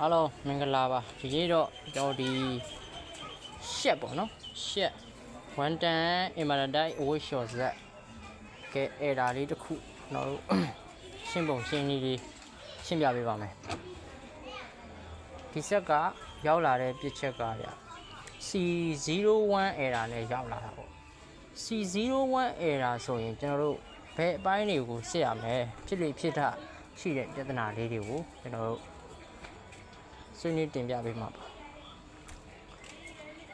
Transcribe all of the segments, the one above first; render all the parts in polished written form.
အားလုံးမင်္ဂလာပါဒီနေ့တော့ကျွန်တော်ဒီရှက်ပေါ့နော်ရှက်ဝန်တန်အင်မရန်တိုင်းအဝိရှော့ဇက်ကဲအဲ့ဒါလေးတစ်ခုကျွန်တော်တို့ရှင်းပုံရှင်းနည်းလေးရှင်းပြပေးပါမယ်ဒီဆက်ကရောက်လာတဲ့ပြစ်ချက်ကဗျ C01 error နဲ့ရောက်လာတာပေါ့ C01 error ဆိုရင်ကျွန်တော်တို့ဘယ်အပိုင်းတွေကိုစစ်ရမလဲဖြစ်လေဖြစ်တာရှိတဲ့ပြဿနာလေးတွေကိုကျွန်တော်တို့ဆွေးနွေးတင်ပြပေးမှာပါ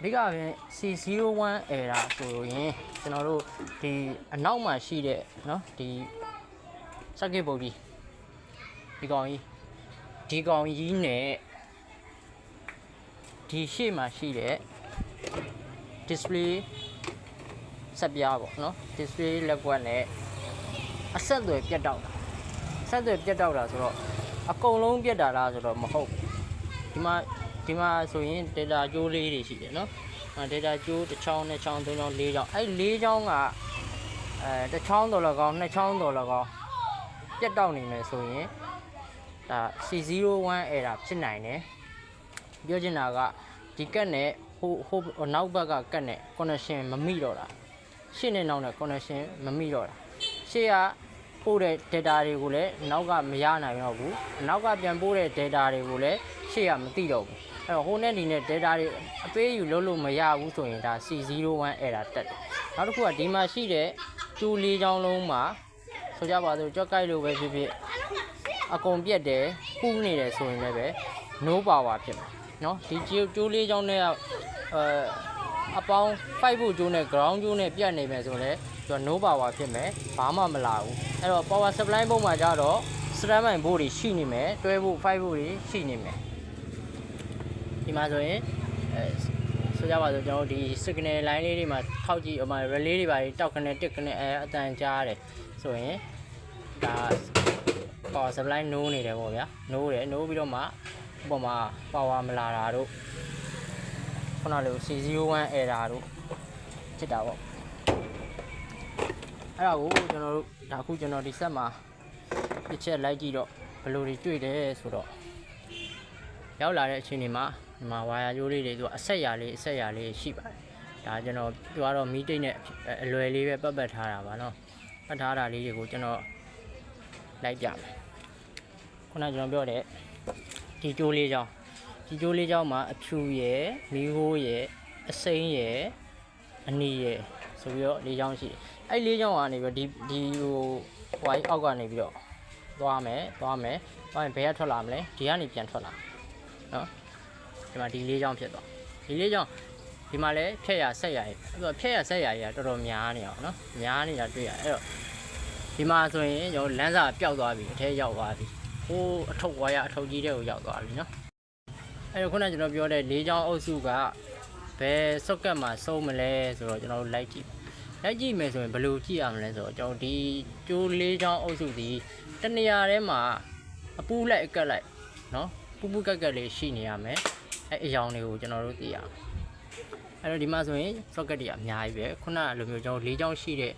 ဒီကပြင် C01 error ဆိုရင်ကျွန်တော်တို့ဒီအနောက်မှာရှိတဲ့เนาะဒီ circuit board ဒီကောင်ကြီးနဲ့ဒီရှေ့မှာရှိတဲ့ display ဆက်ပြားပေါ့เนาะ display လက်ကွက်နဲ့အဆက်အသွယ်ပြတ်တောက်တာဆက်သွယ်ပြတ်တောက်တာဆိုတော့အကုန်လုံးပြတ်တာလားဆိုတော့မဟုတ်ဒီမှာဆိုရင် data ကြိုးလေးတွေရှိတယ်เนาะ data ကြိုးတစ်ချောင်းနှစ်ချောင်းသုံးချောင်းလေးချောင်းအဲ့လေးချောင်းကတစ်ချောင်းတော်လကောင်းနှစ်ချောင်းတော်လကောင်းပြတ်တောက်နေမယ်ဆိုရင်ဒါ C01 error ဖြစ်နိုင်တယ်ပြောချင်တာကဒီကတ်နဲ့ဟိုနောက်ဘက်ကကတ်နဲ့ connection မမိတော့တာရှေ့နဲ့နောက်နဲ့ connection မမိတော့တာရှေ့ကပို့တဲ့ data တွေကိုလည်းနောက်ကမရနိုင်တော့ဘူးနောက်ကပြန်ပို့တဲ့ data တွေကိုလည်းရှေ့ကမသိတော့ဘူးအဲ့တော့ဟိုနဲ့ဒီနဲ့ data တွေအပေးယူလို့မရဘူးဆိုရင်ဒါ C01 error တက်တယ်နောက်တစ်ခုကဒီမှာရှိတဲ့ကျိုးလေးချောင်းလုံးမှာဆိုကြပါစို့ကြော့ကိုက်လို့ပဲဖြစ်ဖြစ်အကုန်ပြတ်တယ်ပူးနေတယ်ဆိုရင်လည်းပဲ no power ဖြစ်မှာเนาะဒီကျိုးလေးချောင်းနဲ့အပေါင်း5ဖို့ကျိုးနဲ့ ground ကျိုးနဲ့ပြတ်နေမယ်ဆိုလည်းသူက no power ဖြစ်မယ်ဘာမှမလာဘူးအဲ့တော့ power supply ဘုံမှာကြတော့ standby ဘိုးတွေရှိနေမယ်တွဲဖို့5ဖို့တွေရှိနေမယ်ဒီမှာဆိုရင်ဆိုကြပါစို့ကျွန်တော်ဒီ signal line လေးတွေမှာထောက်ကြည့်အမှ relay တွေပါတောက်ခနဲ့တစ်ခနဲ့အတန်ကြားရတယ်ဆိုရင်ဒါ power supply no နေတယ်ပေါ့ဗျာ no တယ် no ပြီးတော့မှပုံမှာ power မလာတာတို့ခုနလို C01 error တို့ဖြစ်တာပေါ့အဲ့ဒါကိုကျွန်တော်တို့ဒါအခုကျွန်တော်ဒီဆက်မှာပြချက်လိုက်ကြည့်တော့ဘယ်လိုတွေတွေ့တယ်ဆိုတော့ရောက်လာတဲ့အချိန်ဒီမှာဝါယာကြိုးလေးတွေသူကအဆက်ရာလေးရှိပါတယ်ဒါကျွန်တော်ပြောတော့မီးတိတ်နဲ့အလွယ်လေးပဲပတ်ထားတာပါเนาะပတ်ထားတာလေးတွေကိုကျွန်တော်လိုက်ပြမယ်ခုနကျွန်တော်ပြောတဲ့ဒီကြိုးလေးချောင်းမှာအဖြူရယ်မီးဟိုးရယ်အစိမ်းရယ်အနီရယ်ဆိုပြီးတော့လေးချောင်းရှိတယ်အဲ့လေးချောင်းကနေပြီးဒီဟိုဝိုင်းအောက်ကနေပြီးတော့သွားမယ်ဘယ်ကထွက်လာမလဲဒီကနေပြန်ထွက်လာเนาะဒီမှာဒီလေးချောင်းဖြစ်သွားဒီလေးချောင်းဒီမှာလည်းဖြက်ရဆက်ရည်ဖြက်ရဆက်ရည်ကတော်တော်များနေအောင်เนาะများနေတာတွေ့ရအဲ့တော့ဒီမှာဆိုရင်ကျွန်တော်လမ်းစာပျောက်သွားပြီအထဲရောက်သွားပြီဟိုအထုပ်ဝါရအထုပ်ကြီးတဲ့ကိုရောက်သွားပြီเนาะအဲ့တော့ခုနကျွန်တော်ပြောတဲ့လေးချောင်းအုပ်စုကဘယ် socket မှာစုံးမလဲဆိုတော့ကျွန်တော်တို့လိုက်ကြည့်မယ်ဆိုရင်ဘယ်လိုကြည့်ရမလဲဆိုတော့ကျွန်တော်ဒီကျိုးလေးချောင်းအုပ်စုဒီတနေရာထဲမှာအပူလိုက်အကက်လိုက်เนาะပူကက်လေးရှိနေရမယ်အဲ့အယောင်တွေကိုကျွန်တော်တို့သိရအောင်အဲ့တော့ဒီမှာဆိုရင် socket တွေအများကြီးပဲခုနလိုမျိုးကျွန်တော်လေးချောင်းရှိတဲ့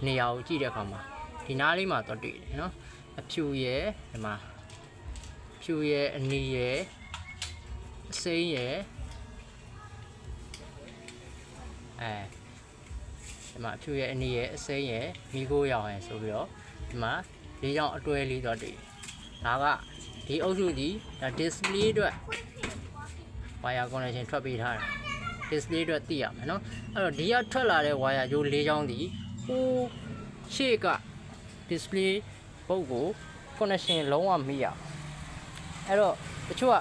နေရာကိုကြည့်တဲ့အခါမှာဒီနားလေးမှာတော့တွေ့တယ်เนาะအဖြူရယ်ဒီမှာဖြူရယ်အနီရယ်အစိမ်းရယ်ဒီမှာဖြူရယ်အနီရယ်အစိမ်းရယ်မီးခိုးရောင်ရယ်ဆိုပြီးတော့ဒီမှာလေးချောင်းအတွဲလေးတော့တွေ့ဒါကဒီအုပ်စုဒီဒါ display အတွက် wire connection ထွက်ပေးထားတယ် display အတွက်သိရမယ်เนาะအဲ့တော့ဒီကထွက်လာတဲ့ wire ကြိုးလေးချောင်းဒီဟိုရှေ့က display ပုတ်ကို connection လုံးဝမရအဲ့တော့တချို့က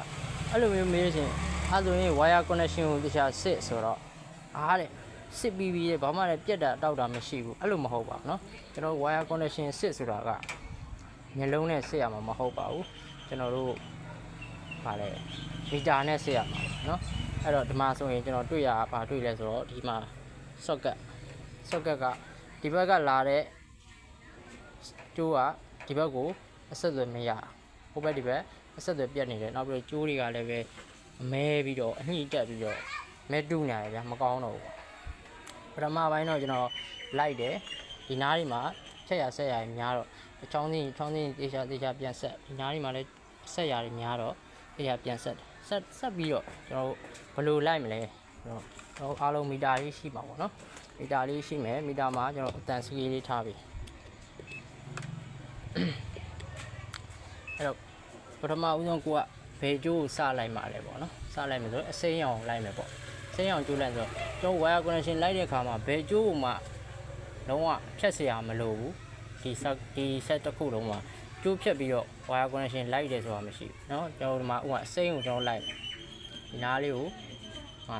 အဲ့လိုမျိုးမေးရှင်အဲ့ဆိုရင် wire connection ကိုတခြားစစ်ဆိုတော့အားတဲ့စစ်ပြီးပြီးဘာမှလည်းပြတ်တာတောက်တာမရှိဘူးအဲ့လိုမဟုတ်ပါဘူးเนาะကျွန်တော် wire connection စစ်ဆိုတာကမျက်လုံးနဲ့စစ်ရမှာမဟုတ်ပါဘူးကျွန်တော်တို့ဗာလဲမီတာနဲ့စစ်ရမှာเนาะအဲ့တော့ဒီမှာဆိုရင်ကျွန်တော်တွေ့ရဘာတွေ့လဲဆိုတော့ဒီမှာ socket ကဒီဘက်ကလာတဲ့ကျိုးကဒီဘက်ကိုအဆက်အသွယ်မရဟိုဘက်ဒီဘက်အဆက်အသွယ်ပြတ်နေတယ်နောက်ပြီးကျိုးတွေကလည်းပဲအမဲပြီးတော့အညှိတက်ပြီးတော့မဲတူးနေရတယ်ဗျာမကောင်းတော့ဘူးပထမပိုင်းတော့ကျွန်တော်လိုက်တယ်ဒီနားဒီမှာချက်ရဆက်ရများတော့ချောင်းစင်းတေချာပြန်ဆက်ဒီနားဒီမှာလည်းဆက်ရများတော့ အေးရပြန်ဆက်တယ်ဆက်ပြီးတော့ကျွန်တော်တို့ဘယ်လိုလိုက်မလဲကျွန်တော်အားလုံးမီတာလေးရှိမှာပေါ့နော်မီတာလေးရှိမယ်မီတာမှာကျွန်တော်အတန်စကေးလေးထားပြီးအဲ့တော့ပထမဦးဆုံးကိုကဘယ်ကျိုးကိုစလိုက်မှာလဲပေါ့နော်စလိုက်မယ်ဆိုအစိမ်းရောင်လိုက်မယ်ပေါ့အစိမ်းရောင်ကျိုးလိုက်ဆိုကျွန်တော် wire connection လိုက်တဲ့အခါမှာဘယ်ကျိုးကိုမှလုံးဝဖြတ်เสียမလိုဘူးဒီ set တစ်ခုလုံးမှာကျိုးဖြတ်ပြီးတော့ wire connection လိုက်တယ်ဆိုတာမရှိဘူးเนาะကျွန်တော်ဒီမှာဥပမာအစိမ်းကိုကျွန်တော်လိုက်ဒီနားလေးကိုဟာ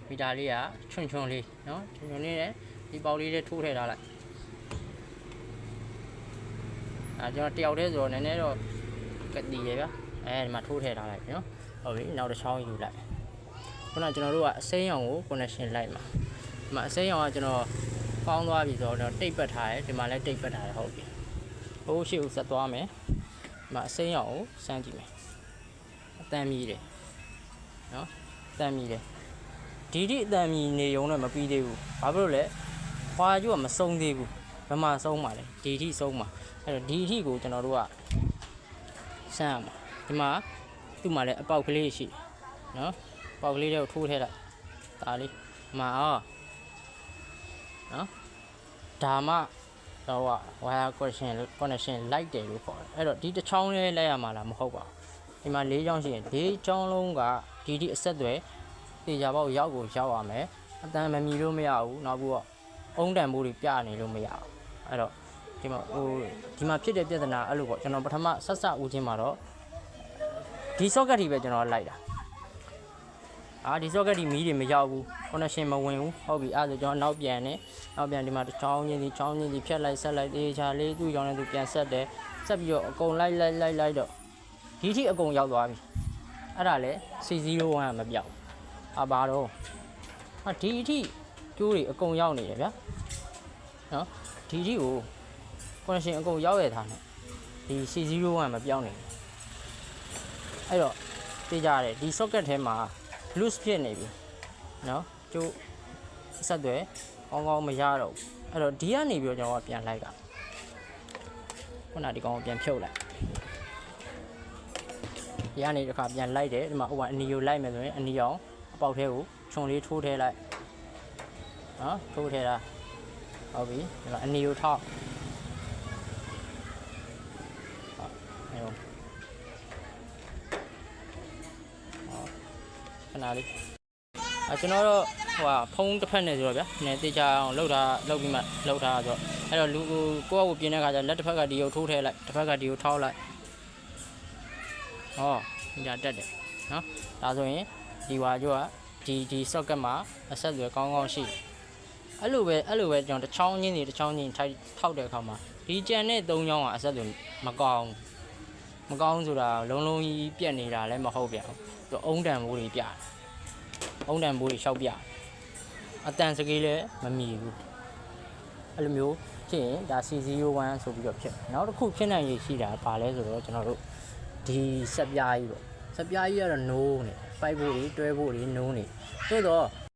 မီတာလေးကချွန်းချွန်းလေးเนาะချွန်းချွန်းလေးနဲ့ဒီပေါက်လေးနဲ့ထိုးထည့်ထားလိုက်ကျွန်တော်တယောက်တည်းဆိုတော့နည်းနည်းတော့ကတိရဗျာဒီမှာထိုးထည့်ထားလိုက်เนาะဟုတ်ပြီနောက်တစ်ချောင်းယူလိုက်ခုနကျွန်တော်တို့ကအစိမ်းရောင်ကို connection လိုက်မှာဒီမှာအစိမ်းရောင်ကကျွန်တော်ပေါင်းသွားပြီဆိုတော့တိတ်ပတ်ထားတယ်ဒီမှာလည်းတိတ်ပတ်ထားတယ်ဟုတ်ပြီဟိုးရှေ့ကိုဆက်သွားမယ်ဒီမှာအစိမ်းရောင်ကိုစမ်းကြည့်မယ်အတန်မြည်တယ်နော်အတန်မြည်တယ်ဒီအတန်မြည်နေုံနဲ့မပြီးသေးဘူးဘာဖြစ်လို့လဲခွာကျိုးကမဆုံးသေးဘူးဘယ်မှာဆုံးမှာလဲဒီထိဆုံးမှာအဲ့တော့ဒီထိကိုကျွန်တော်တို့ကစမ်းရမှာဒီမှာသူ့မှာလည်းအပေါက်ကလေးရှိနော်ပေါက်ကလေးတွေကိုထိုးထည့်လိုက်ဒါလေးမှာနော်ဒါမှတော့ wire connection လိုက်တယ်လို့ခေါ်တယ်အဲ့တော့ဒီတစ်ချောင်းလေးလိုက်ရမှာလားမဟုတ်ပါဘူးဒီမှာ၄ချောင်းရှိရင်၄ချောင်းလုံးကဒီအဆက်တွေတေချာပေါက်ရောက်ကိုရောက်ရမယ်အတန်မမီလို့မရဘူးနောက်ပြီးတော့အုံတန်ဖို့တွေပြနေလို့မရဘူးအဲ့တော့ဒီမှာဖြစ်တဲ့ပြဿနာအဲ့လိုပေါ့ကျွန်တော်ပထမဆက်ဦးချင်းမှာတော့ဒီ socket တွေပဲကျွန်တော်လိုက်တာဒီ socket ဒီမီးတွေမရောက်ဘူး connection မဝင်ဘူးဟုတ်ပြီအဲ့ဒါကျွန်တော်နောက်ပြန်ဒီမှာတစ်ချောင်းချင်းဒီဖြတ်လိုက်ဆက်လိုက်တေချာလေးသူ့ကြောင့်လည်းသူပြန်ဆက်တယ်ဆက်ပြီးတော့အကုန်လိုက်တော့ဒီထိအကုန်ရောက်သွားပြီအဲ့ဒါလည်း C01 မပြောက်ဘာတော့ဒီထိကျိုးတွေအကုန်ရောက်နေတယ်ဗျာနော်ဒီထိကို connection အကုန်ရောက်ရထားတယ်ဒီ C01 မပြောက်နေအဲ့တော့သိကြတယ်ဒီ socket ထဲမှာloose ဖြစ်နေပြီเนาะကျိုးဆက်တွေကောင်းမရတော့ဘူးအဲ့တော့ဒီကနေပြီးတော့ကျွန်တော်ကပြန်လိုက်ကခုနဒီကောင်ကိုပြန်ဖြုတ်လိုက်ဒီကနေတစ်ခါပြန်လိုက်တယ်ဒီမှာဥပမာအနီကိုလိုက်မယ်ဆိုရင်အနီအောင်အပေါက်ထဲကိုခြုံလေးထိုးထည့်လိုက်နော်ထိုးထည့်တာဟုတ်ပြီဒီမှာအနီကိုထောက်ခဏလေးကျွန်တော်တော့ဖုန်းတစ်ဖက်နဲ့ဆိုတော့ဗျာနည်းတေချာအောင်လှုပ်ပြီးမှလှုပ်ထားဆိုတော့အဲ့တော့လူကိုယ့်အကူပြင်းတဲ့ခါကျလက်တစ်ဖက်ကဒီကိုထိုးထည့်လိုက်တစ်ဖက်ကဒီကိုထောက်လိုက်ညတက်တယ်နော်ဒါဆိုရင်ဒီဝါကျိုးကဒီ socket မှာအဆက်အသွယ်ကောင်းရှိအဲ့လိုပဲကျွန်တော်တစ်ချောင်းချင်းထောက်တဲ့အခါမှာဒီကြံတဲ့၃ချောင်းကအဆက်အသွယ်မကောင်းဆိုတာလုံးကြီးပြက်နေတာလည်းမဟုတ်ပြန်ဘူးအုံတန်မိုးတွေပြအုံတန်မိုးတွေရှောက်ပြအတန်စကေးလည်းမမီဘူးအဲ့လိုမျိုးဖြစ်ရင်ဒါ C01 ဆိုပြီးတော့ဖြစ်နောက်တစ်ခုဖြစ်နိုင်ရရှိတာပါလဲဆိုတော့ကျွန်တော်တို့ဒီစက်ပြားကြီးပေါ့စက်ပြားကြီးကတော့နိုးနေပိုက်ဖို့တွေတွဲဖို့တွေနိုးနေသို့တော့